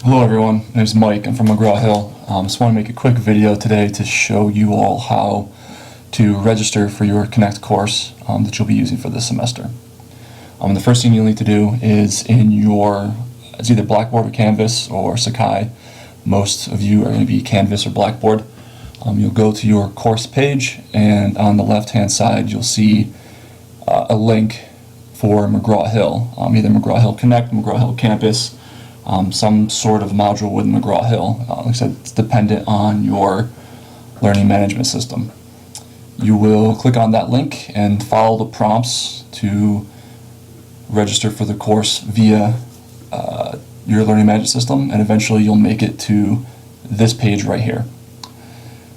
Hello everyone, my name is Mike. I'm from McGraw-Hill. Just want to make a quick video today to show you all how to register for your Connect course that you'll be using for this semester. The first thing you'll need to do is it's either Blackboard or Canvas or Sakai. Most of you are going to be Canvas or Blackboard. You'll go to your course page, and on the left hand side you'll see a link for McGraw-Hill, either McGraw-Hill Connect, McGraw-Hill Campus, some sort of module with McGraw-Hill. Like I said, it's dependent on your learning management system. You will click on that link and follow the prompts to register for the course via your learning management system, and eventually you'll make it to this page right here.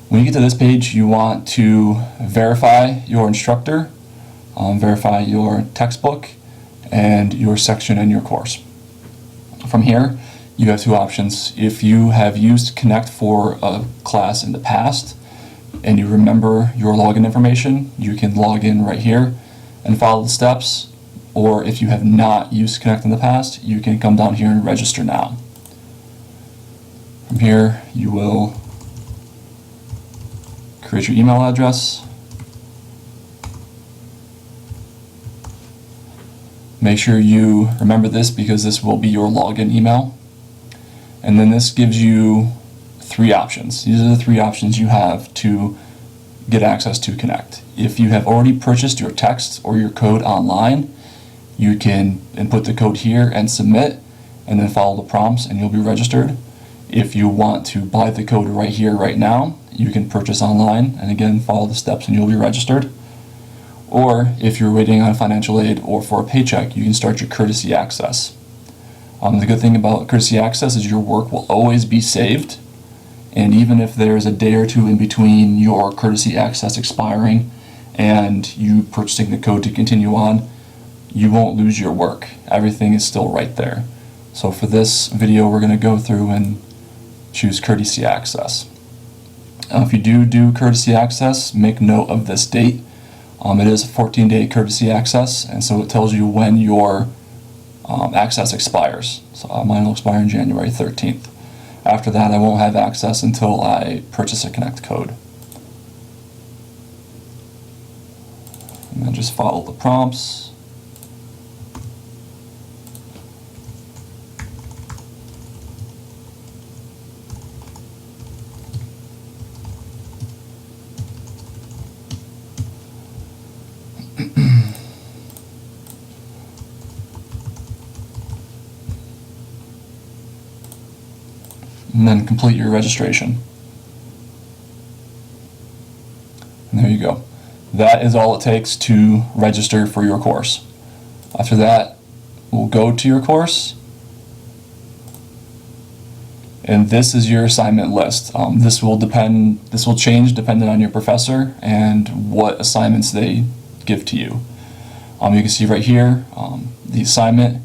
When you get to this page, you want to verify your instructor, verify your textbook, and your section in your course. From here, you have two options. If you have used Connect for a class in the past and you remember your login information, you can log in right here and follow the steps. Or if you have not used Connect in the past, you can come down here and register now. From here, you will create your email address. Make sure you remember this because this will be your login email. And then this gives you three options. These are the three options you have to get access to Connect. If you have already purchased your text or your code online, you can input the code here and submit, and then follow the prompts and you'll be registered. If you want to buy the code right here, right now, you can purchase online and again follow the steps and you'll be registered. Or if you're waiting on financial aid or for a paycheck, you can start your courtesy access. The good thing about courtesy access is your work will always be saved, and even if there's a day or two in between your courtesy access expiring and you purchasing the code to continue on, you won't lose your work. Everything is still right there. So for this video, we're going to go through and choose courtesy access. If you do courtesy access, make note of this date. It is a 14-day courtesy access, and so it tells you when your access expires. So mine will expire on January 13th. After that, I won't have access until I purchase a Connect code. And then just follow the prompts. And then complete your registration. And there you go. That is all it takes to register for your course. After that, we'll go to your course, and this is your assignment list. This will change depending on your professor and what assignments they give to you. You can see right here the assignment,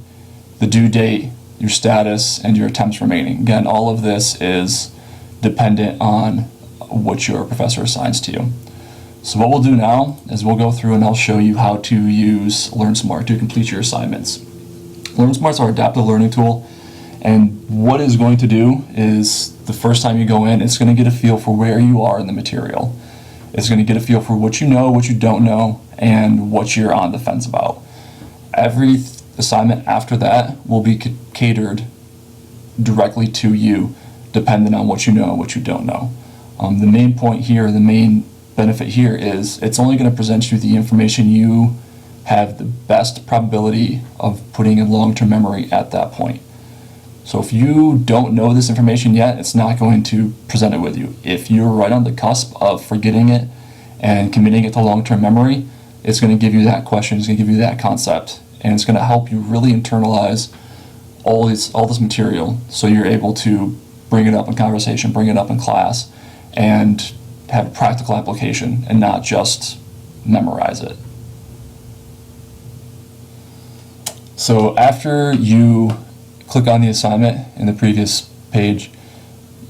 the due date, your status, and your attempts remaining. Again, all of this is dependent on what your professor assigns to you. So what we'll do now is we'll go through and I'll show you how to use LearnSmart to complete your assignments. LearnSmart's our adaptive learning tool, and what it's going to do is the first time you go in, it's going to get a feel for where you are in the material. It's going to get a feel for what you know, what you don't know, and what you're on the fence about. Every assignment after that will be catered directly to you, depending on what you know and what you don't know. The main point here, the main benefit here is it's only going to present you the information you have the best probability of putting in long-term memory at that point. So if you don't know this information yet, it's not going to present it with you. If you're right on the cusp of forgetting it and committing it to long-term memory, it's going to give you that question, it's going to give you that concept, and it's going to help you really internalize all this material so you're able to bring it up in conversation, bring it up in class, and have a practical application and not just memorize it. So after you click on the assignment in the previous page,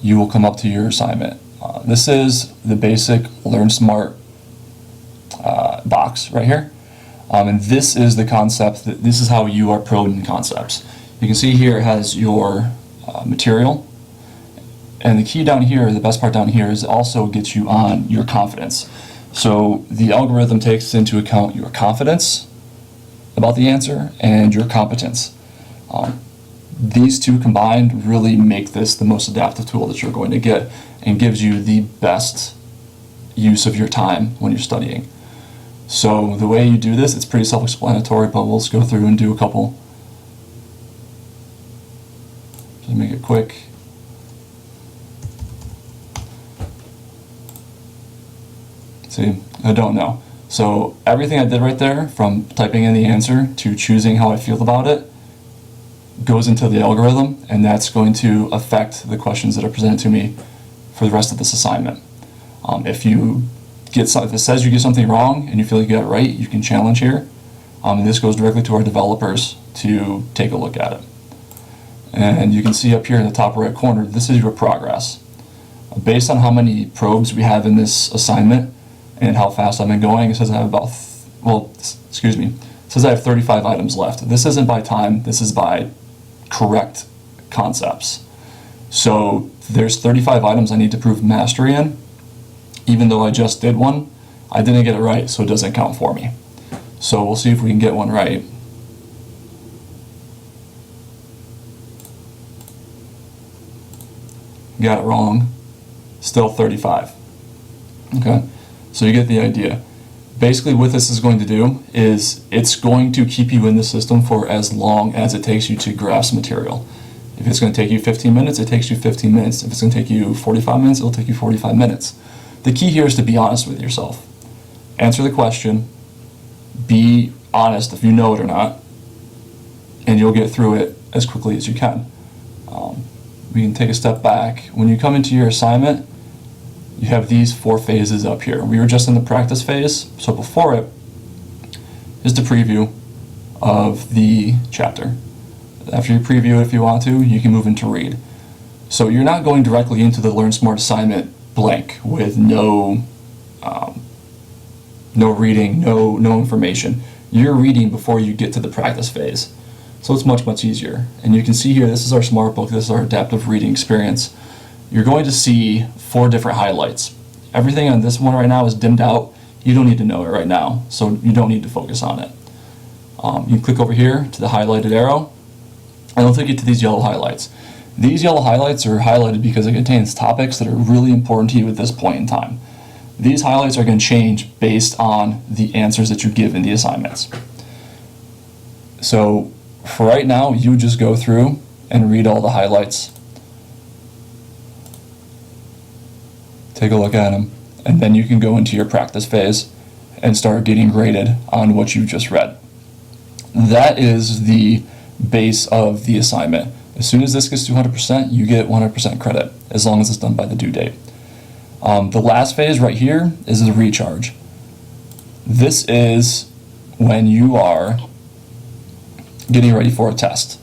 you will come up to your assignment. This is the basic LearnSmart box right here. And this is the concept, this is how you are probed in concepts. You can see here it has your material. And the key down here, the best part down here, is it also gets you on your confidence. So the algorithm takes into account your confidence about the answer and your competence. These two combined really make this the most adaptive tool that you're going to get and gives you the best use of your time when you're studying. So the way you do this, it's pretty self-explanatory, but we'll just go through and do a couple. Just make it quick. See, I don't know. So everything I did right there, from typing in the answer to choosing how I feel about it, goes into the algorithm, and that's going to affect the questions that are presented to me for the rest of this assignment. If it says you get something wrong and you feel you got it right, you can challenge here. And this goes directly to our developers to take a look at it. And you can see up here in the top right corner, this is your progress. Based on how many probes we have in this assignment and how fast I've been going, it says I have it says I have 35 items left. This isn't by time, this is by correct concepts. So there's 35 items I need to prove mastery in. Even though I just did one, I didn't get it right, so it doesn't count for me. So we'll see if we can get one right. Got it wrong. Still 35. Okay, so you get the idea. Basically what this is going to do is it's going to keep you in the system for as long as it takes you to grasp material. If it's going to take you 15 minutes, it takes you 15 minutes. If it's going to take you 45 minutes, it'll take you 45 minutes. The key here is to be honest with yourself. Answer the question, be honest if you know it or not, and you'll get through it as quickly as you can. We can take a step back. When you come into your assignment, you have these 4 phases up here. We were just in the practice phase, so before it is the preview of the chapter. After you preview it, if you want to, you can move into read. So you're not going directly into the Learn Smart assignment blank with no reading, no information. You're reading before you get to the practice phase. So it's much easier. And you can see here, this is our smart book, this is our adaptive reading experience. You're going to see 4 different highlights. Everything on this one right now is dimmed out. You don't need to know it right now, so you don't need to focus on it. You can click over here to the highlighted arrow, and it'll take you to these yellow highlights. These yellow highlights are highlighted because it contains topics that are really important to you at this point in time. These highlights are going to change based on the answers that you give in the assignments. So for right now, you just go through and read all the highlights. Take a look at them, and then you can go into your practice phase and start getting graded on what you just read. That is the base of the assignment. As soon as this gets to 100%, you get 100% credit, as long as it's done by the due date. The last phase right here is the recharge. This is when you are getting ready for a test.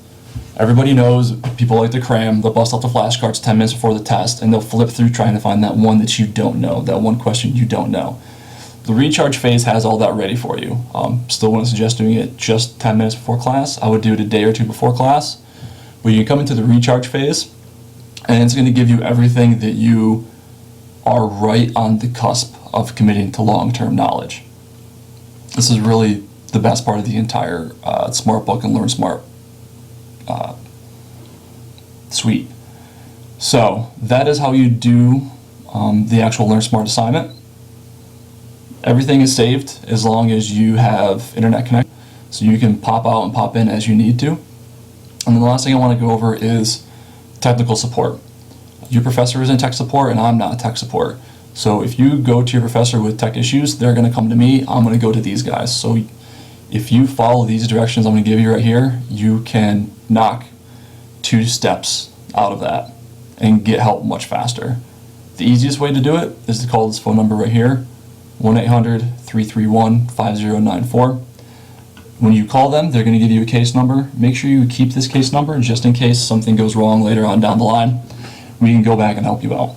Everybody knows people like to cram, they'll bust out the flashcards 10 minutes before the test, and they'll flip through trying to find that one that you don't know, that one question you don't know. The recharge phase has all that ready for you. Still wouldn't suggest doing it just 10 minutes before class. I would do it a day or 2 before class. But you come into the recharge phase, and it's going to give you everything that you are right on the cusp of committing to long-term knowledge. This is really the best part of the entire Smart Book and Learn Smart suite. So that is how you do the actual Learn Smart assignment. Everything is saved as long as you have internet connection, so you can pop out and pop in as you need to. And then the last thing I want to go over is technical support. Your professor is in tech support, and I'm not tech support. So if you go to your professor with tech issues, they're going to come to me. I'm going to go to these guys. So if you follow these directions I'm going to give you right here, you can knock 2 steps out of that and get help much faster. The easiest way to do it is to call this phone number right here, 1-800-331-5094. When you call them, they're going to give you a case number. Make sure you keep this case number just in case something goes wrong later on down the line. We can go back and help you out.